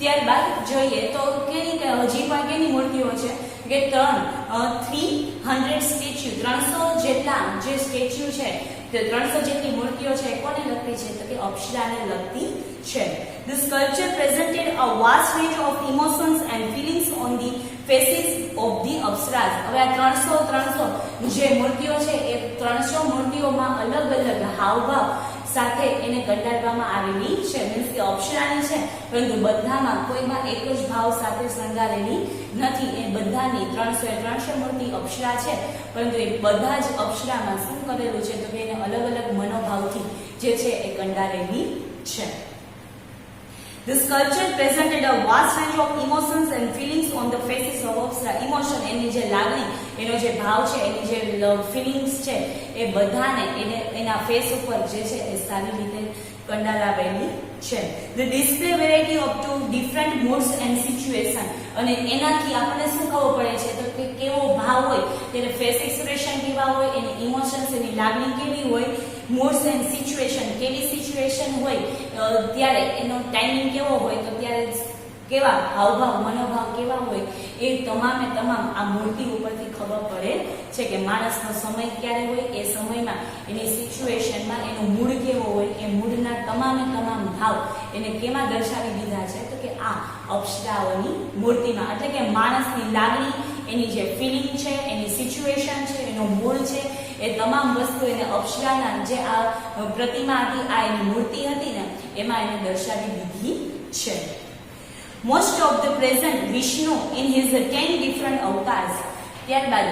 ત્યારબાદ જોઈએ તો કેની હજી પણ કેની મૂર્તિઓ છે કે 300 સ્ટેચ્યુ 300 જેટલા જે સ્ટેચ્યુ છે તે 300 જેટલી મૂર્તિઓ છે કોને લગતી છે તો કે અપ્સરાને લગતી છે. The sculpture presented a vast range of emotions and feelings on the faces of the Apsaras. હવે આ 300 જે મૂર્તિઓ છે એ 300 મૂર્તિઓમાં અલગ અલગ હાવભાવ સાથે એને કંડારવામાં આવેલી છે. મીન્સ કે અપ્સરાની છે પરંતુ બધામાં કોઈમાં એક જ ભાવ સાથે શણગારેલી નથી. એ બધાની 300 મૂર્તિ અપ્સરા છે પરંતુ એ બધા જ અપ્સરામાં શું કરેલું છે તો કે એને અલગ અલગ મનોભાવથી જે છે એ કંડારેલી છે. The sculpture presented a vast range of emotions and feelings on the faces of Apsara. Emotion એની જે લાગણી, એનો જે ભાવ છે, એની જે ફિલિંગ્સ છે એ બધાને એને એના ફેસ ઉપર જે છે એ સારી રીતે કંડારાવેલી છે. The display variety of two different moods and situation. અને એનાથી આપણને શું ખબર પડે છે તો કે કેવો ભાવ હોય ત્યારે ફેસ એક્સપ્રેશન કેવા હોય, એની ઇમોશન્સ એની લાગણી કેવી હોય, moods and situation કેવી સિચ્યુએશન હોય ત્યારે એનો ટાઈમિંગ કેવો હોય તો ત્યારે કેવા હાવભાવ મનોભાવ કેવા હોય એ તમામે તમામ આ મૂર્તિ ઉપરથી ખબર પડે છે કે માણસનો સમય ક્યારે હોય, એ સમયમાં એની સિચ્યુએશનમાં એનો મૂડ કેવો હોય, એ મૂડના તમામે તમામ ભાવ એને કેમાં દર્શાવી દીધા છે તો કે આ અપ્સરાઓની મૂર્તિમાં. એટલે કે માણસની લાગણી, એની જે ફિલિંગ છે, એની સિચ્યુએશન છે, એનો મૂડ છે, એ તમામ વસ્તુ એને અપ્સરાના જે આ પ્રતિમા હતી, આ એની મૂર્તિ હતી ને એમાં એને દર્શાવી દીધી છે. Most of the present Vishnu in his 10 different avatars. ત્યારબાદ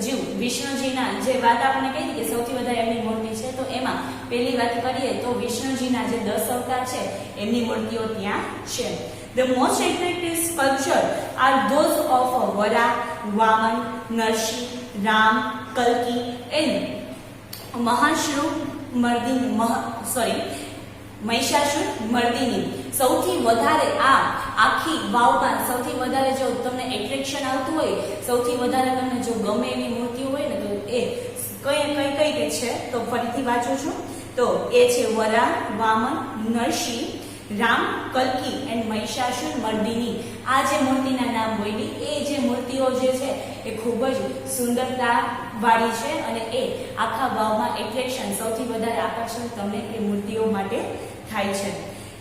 હજુ વિષ્ણુજીના જે વાત આપણે કહી કે સૌથી વધારે એમની મૂર્તિ છે તો એમાં પહેલી વાત કરીએ તો વિષ્ણુજીના જે 10 અવતાર છે એમની મૂર્તિઓ ત્યાં છે. The most attractive sculpture are those of Vara, Vaman, Narsi, Ram, Kalki and Mahishasur Mardini. સૌથી વધારે આ આખી વાવમાં સૌથી વધારે જો તમને એટ્રેક્શન આવતું હોય, સૌથી વધારે તમને જો ગમે એવી મૂર્તિઓ હોય ને તો એ કઈ છે તો ફરીથી વાંચું છું તો એ છે વરા, વામન, નરસિંહ, રામ, કલ્કી એન્ડ મહિષાસુર મર્દિની. આ જે મૂર્તિના નામ બોલી એ જે મૂર્તિઓ જે છે એ ખૂબ જ સુંદરતા વાળી છે અને એ આખા વાવમાં એટ્રેક્શન સૌથી વધારે આકર્ષણ તમને એ મૂર્તિઓ માટે થાય છે.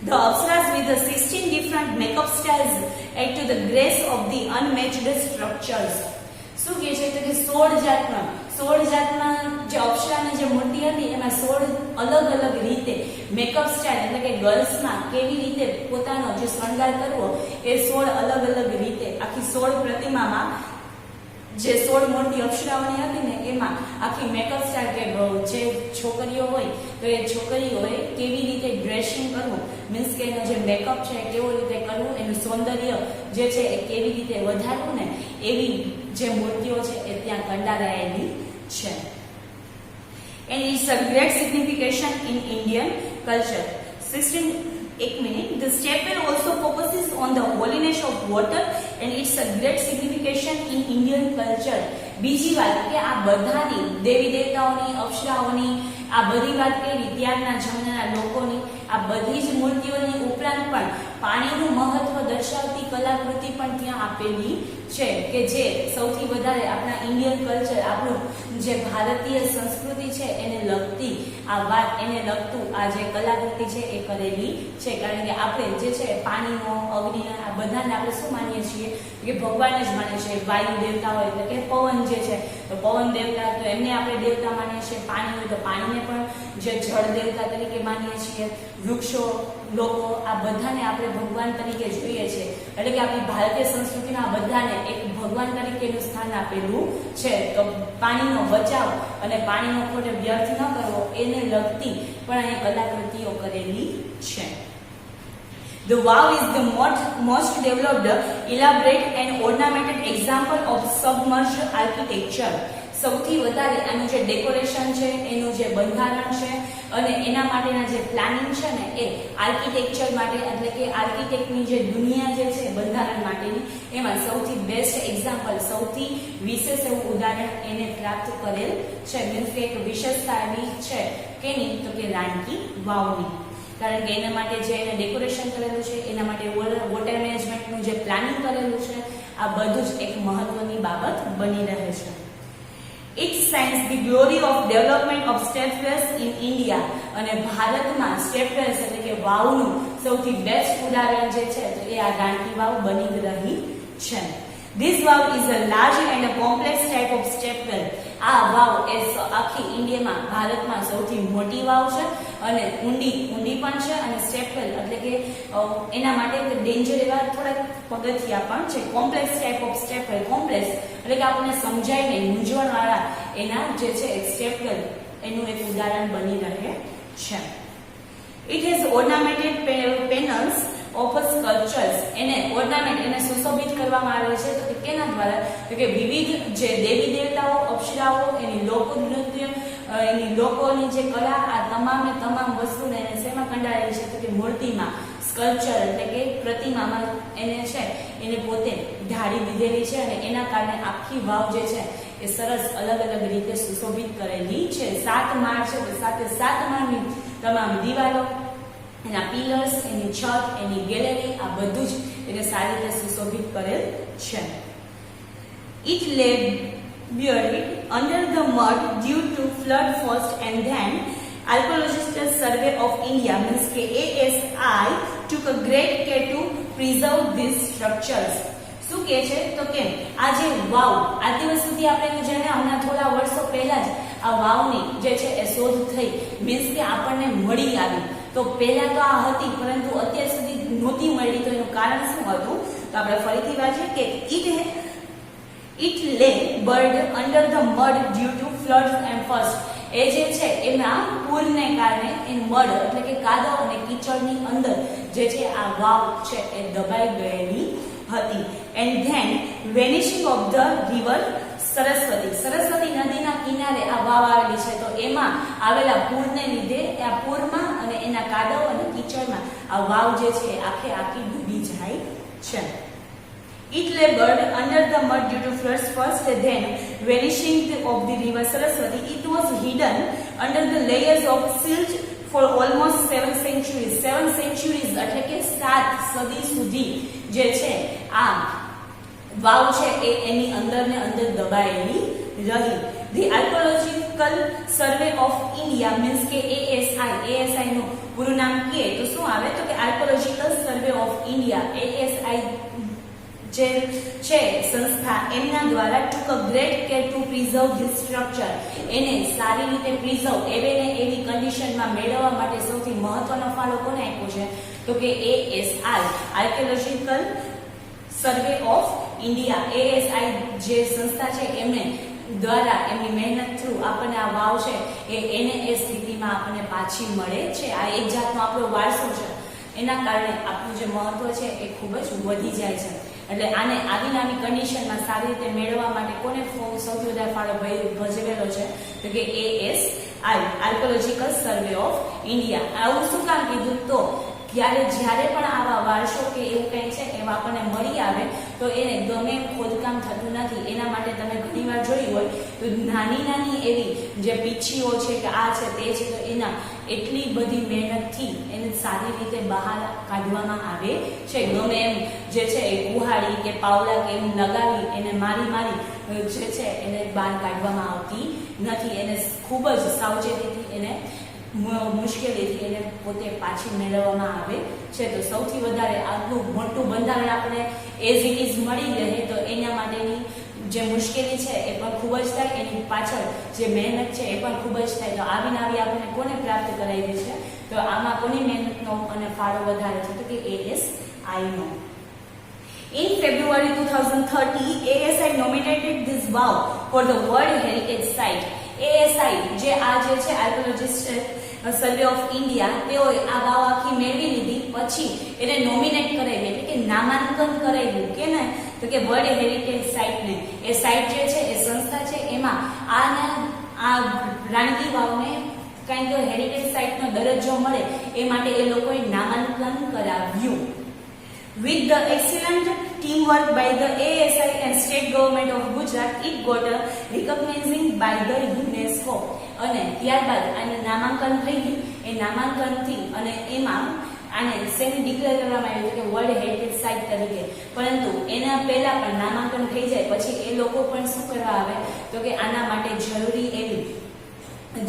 The Apsaras with the 16 different makeup styles add to the grace of the unmatched structures. શું કહે છે કે 16 જાતના જે અપ્સરાની જે મૂર્તિ હતી એમાં 16 અલગ અલગ રીતે મેકઅપ સ્ટાઇલ એટલે કે ગર્લ્સમાં કેવી રીતે પોતાનો જે શણગાર કરવો એ 16 અલગ અલગ રીતે આખી 16 પ્રતિમામાં જે 16 મૂર્તિ અપ્સરાઓની હતી ને એમાં આખી મેકઅપ સ્ટાઇલ કે જે છોકરીઓ હોય તો એ છોકરીઓએ કેવી રીતે ડ્રેસિંગ કરવું, મીન્સ કે એનો જે મેકઅપ છે કેવો રીતે કરવું, એનું સૌંદર્ય જે છે એ કેવી રીતે વધારવું ને એવી જે મૂર્તિઓ છે એ ત્યાં કંડારાયેલી છે. And it's a great signification in Indian culture. 1 minute. The chapel also focuses on the holiness of water and it's a great signification in Indian culture. બીજી વાત કે આ બધાની દેવી દેવતાઓની, અપ્સરાઓની આ બધી વાત કરી ત્યારના જમાનાના લોકોની આ બધી જ મૂર્તિઓની ઉપરાંત પણ પાણીનું મહત્વ દર્શાવતી કલાકૃતિ પણ ત્યાં આપેલી છે કે જે સૌથી વધારે આપણા ઇન્ડિયન કલ્ચર, આપણું જે ભારતીય સંસ્કૃતિ છે એને લગતી આ વાત, એને લગતું આ જે કલાકૃતિ છે એ કરેલી છે. કારણ કે આપણે જે છે પાણીનો, અગ્નિનો આ બધાને આપણે શું માનીએ છીએ કે ભગવાન જ માનીએ છીએ. વાયુ દેવતા હોય એટલે કે પવન જે છે તો પવન દેવતા તો એમને આપણે દેવતા માનીએ છીએ. પાણી હોય તો પાણીને પણ જે જળ દેવતા તરીકે માનીએ છીએ, વૃક્ષો, લોકો, આ બધાને આપણે ભગવાન તરીકે જોઈએ છે. એટલે કે આપણી ભારતીય સંસ્કૃતિમાં આ બધાને એક ભગવાન તરીકેનું સ્થાન આપેલું છે. તો પાણીનો બચાવ અને પાણીનો ખોટે વ્યર્થ ન કરવો એને લગતી પણ અહીં કલાકૃતિઓ કરેલી છે. The wow is the most developed, elaborate and ornamented example of submerged architecture. સૌથી વધારે આનું જે ડેકોરેશન છે, એનું જે બંધારણ છે અને એના માટેના જે પ્લાનિંગ છે ને એ આર્કિટેક્ચર માટે, એટલે કે આર્કિટેક્ટની જે દુનિયા જે છે બંધારણ માટેની, એમાં સૌથી બેસ્ટ એક્ઝામ્પલ, સૌથી વિશેષ એવું ઉદાહરણ એને પ્રાપ્ત કરેલ છે. મીન્સ કે એક વિશેષતા એવી છે કેની, તો કે રાણી કી વાવની. કારણ કે એના માટે જે એને ડેકોરેશન કરેલું છે, એના માટે વોટર મેનેજમેન્ટનું જે પ્લાનિંગ કરેલું છે, આ બધું જ એક મહત્વની બાબત બની રહે છે. It shines the glory of development of stepwells in India. અને ભારતમાં સ્ટેપવેલ્સ એટલે કે વાવનું સૌથી બેસ્ટ ઉદાહરણ જે છે તો એ આ રાણકી વાવ બની રહી છે. This wow is a large and a complex type of stepwell. આ વાવ એ આખી ઇન્ડિયામાં, ભારતમાં સૌથી મોટી વાવ છે અને ઊંડી પણ છે. અને સ્ટેપવેલ એટલે કે એના માટે ડેન્જર એવા થોડાક પગથિયા પણ છે. Complex type of stepwell, complex એટલે કે આપણને સમજાય નહીં, મૂંઝવણવાળા એના જે છે એક સ્ટેપવેલ એનું એક ઉદાહરણ બની રહે છે. It has ornamented panels of sculptures. એને ઓર્નામેન્ટ, એને સુશોભિત કરવામાં આવે છે. તો કેના દ્વારા? તો કે વિવિધ જે દેવી દેવતાઓ, અપ્સરાઓ, એની લોક નૃત્ય, એની લોકોની જે કલા, આ તમામ વસ્તુને એને શેમાં કંડારેલી છે? તો કે મૂર્તિમાં, સ્કલ્પચર એટલે કે પ્રતિમામાં એને છે એને પોતે ઢાળી દીધેલી છે. અને એના કારણે આખી વાવ જે છે એ સરસ અલગ અલગ રીતે સુશોભિત કરેલી છે. 7 માળ છે, તો 7 માળની તમામ દિવાલો, એના પિલર્સ, એની છત, એની ગેલેરી, આ બધું જ એને સારી રીતે સુશોભિત કરેલ છે. It lay buried under the mud due to flood first, and then Archaeological Survey of India, means કે ASI, took a great care to preserve these structures. શું કહે છે? તો કે આ જે વાવ, આ દિવસ સુધી આપણે જાણે હમણાં થોડા વર્ષો પહેલા જ આ વાવની જે છે એ શોધ થઈ, મીન્સ કે આપણને મળી આવી. તો પહેલા તો આ હતી, પરંતુ અત્યાર સુધી નહોતી મળી. તો એનું કારણ શું હતું? તો આપણે ફરીથી વાંચીએ કે it lay buried under the mud due to floods and first. એ જે છે એમાં પૂરને કારણે એ મડ એટલે કે કાદવ અને કીચડની અંદર જે છે આ વાવ છે એ દબાઈ ગયેલી હતી. And then vanishing of the river Saraswati નદીના કિનારે આ વાવ આવેલી છે. તો એમાં આવેલા પૂરને લીધે આ પૂરમાં અને એના કાદવ અને કીચડમાં આ વાવ જે છે આખી ડૂબી જાય છે. It lay buried under the mud due to floods first, then vanishing of the river Saraswati. It was hidden under the layers of silt for almost 7 centuries. 7 centuries એટલે કે 7 સદી સુધી જે છે આ વાવ છે એ એની અંદર દબાયેલી રહી. The Archaeological Survey of India, means કે ASI નું પૂરું નામ કે તો શું આવે? તો કે Archaeological Survey of India, ASI જે છે સંસ્થા, એમના દ્વારા took a great care to preserve this structure. એને સારી રીતે પ્રિઝર્વ, એવી કન્ડિશનમાં મેળવવા માટે સૌથી મહત્વનો ફાળો કોને આપ્યો છે? તો કે ASI, archaeological survey of India. ASI જે સંસ્થા છે એમને દ્વારા, એમની મહેનત થ્રુ આપણને આ વાવ છે એને એ સ્થિતિમાં આપણને પાછી મળે છે. આ એક જાતનો આપણો વારસો છે. એના કારણે આપણું જે મહત્વ છે એ ખૂબ જ વધી જાય છે. એટલે આને આવી કન્ડિશનમાં સારી રીતે મેળવવા માટે કોને સૌથી વધારે ફાળો ભજવેલો છે? તો કે ASI, archaeological survey of India. આવું શું કામ કીધું? તો જ્યારે પણ આવા વારસો કે એવું કંઈ છે એવા આપણને મળી આવે તો એને ગમે ખોદકામ થતું નથી. એના માટે તમે ઘણીવાર જોયું હોય તો નાની એવી જે પીછીઓ છે કે આ છે તે છે, તો એના એટલી બધી મહેનતથી એને સારી રીતે બહાર કાઢવામાં આવે છે. ગમે એમ જે છે એ કુહાડી કે પાવલા કે એમ લગાવી એને મારી જે છે એને બહાર કાઢવામાં આવતી નથી. એને ખૂબ જ સાવચેતીથી એને મુશ્કેલીથી એને પોતે પાછી મેળવવામાં આવે છે. તો સૌથી વધારે આટલું મોટું બંધારણ આપણે એઝ ઇટ ઇઝ મળી રહે તો એના માટેની જે મુશ્કેલી છે એ પણ ખૂબ જ થાય, એની પાછળ જે મહેનત છે એ પણ ખૂબ જ થાય. તો આવીને આવી આપણને કોને પ્રાપ્ત કરાવી છે? તો આમાં કોની મહેનતનો અને ફાળો વધારે છે? તો કે ASI no. In February 2030, ASI nominated this vow for the World Heritage Site. ASI જે આ જે છે આર્કિયોલોજિસ્ટ સર્વે ઓફ ઇન્ડિયા, તેઓએ આ વાવ આખી મેળવી લીધી, પછી એને નોમિનેટ કરાવી, એટલે કે નામાંકન કરાવ્યું કે ને, તો કે વર્લ્ડ હેરિટેજ સાઇટને. એ સાઇટ જે છે એ સંસ્થા છે, એમાં આ રાણી કી વાવને કંઈક હેરિટેજ સાઇટનો દરજ્જો મળે એ માટે એ લોકોએ નામાંકન કરાવ્યું. With the excellent teamwork by the ASI and state government of Gujarat, it got a recognizing by the UNESCO. અને ત્યારબાદ આને નામાંકન થઈ ગયું. એ નામાંકનથી અને એમાં આને સેમ ડિક્લેર કરવામાં આવ્યું કે વર્લ્ડ હેરિટેજ સાઇટ તરીકે. પરંતુ એના પહેલા પણ નામાંકન થઈ જાય પછી એ લોકો પણ શું કરવા આવે? તો કે આના માટે જરૂરી એવી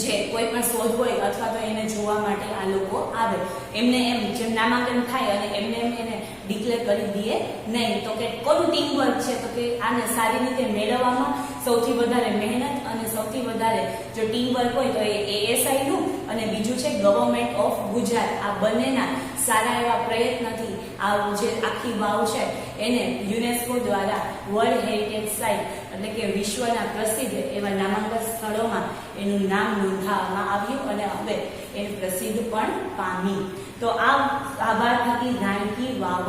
જે કોઈ પણ શોધ હોય અથવા તો એને જોવા માટે આ લોકો આવે. એમને એમ જેમ નામાંકન થાય અને એમને એમ એને ડિક્લેર કરી દે નહીં. તો કે કોનું ટીમ વર્ક છે? તો કે આને સારી રીતે મેળવવામાં સૌથી વધારે મહેનત અને સૌથી વધારે જો ટીમ વર્ક હોય તો એ ASI નું અને બીજું છે ગવર્મેન્ટ ઓફ ગુજરાત. આ બંનેના સારા એવા પ્રયત્નથી આ જે આખી વાવ છે એને યુનેસ્કો દ્વારા વર્લ્ડ હેરિટેજ સાઇટ એટલે કે વિશ્વના પ્રસિદ્ધ એવા નામાંકિત સ્થળોમાં એનું નામ નોંધાવવામાં આવ્યું અને હવે એ પ્રસિદ્ધ પણ પામી. તો આ આભાર થકી રાણી કી વાવ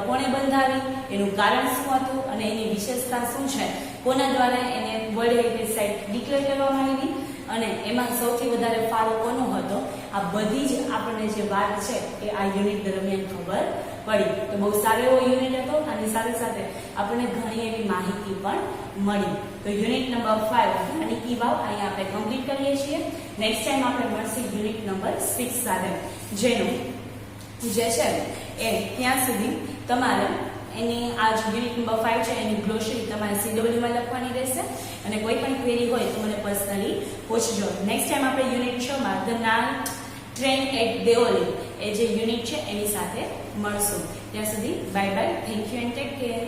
કોણે બંધાવી, એનું કારણ શું હતું અને એની વિશેષતા શું છે, કોના દ્વારા એને વર્લ્ડ હેરિટેજ સાઇટ ડિક્લેર કરવામાં આવી અને એમાં સૌથી વધારે ફાળો કોનો હતો, આ બધી જ આપણને જે વાત છે એ આ યુનિટ દરમિયાન ખબર પડી. તો બહુ સારો એવો યુનિટ હતો. આની સાથે સાથે આપણને ઘણી એવી માહિતી પણ મળી. તો યુનિટ નંબર 5 રાણી કી વાવ અહીંયા આપણે કમ્પ્લીટ કરીએ છીએ. નેક્સ્ટ ટાઈમ આપણે મળશે યુનિટ નંબર 6 સાથે, જેનું જે છે એ ત્યાં સુધી તમારે એની આ જે યુનિટ નંબર 5 છે એની ગ્લોસરી તમારે CW માં લખવાની રહેશે અને કોઈ પણ ક્વેરી હોય તો મને પર્સનલી પૂછજો. નેક્સ્ટ ટાઈમ આપણે યુનિટ 6 માં the night train at Deoli એ જે યુનિટ છે એની સાથે મળશું. ત્યાં સુધી bye bye, thank you and take care.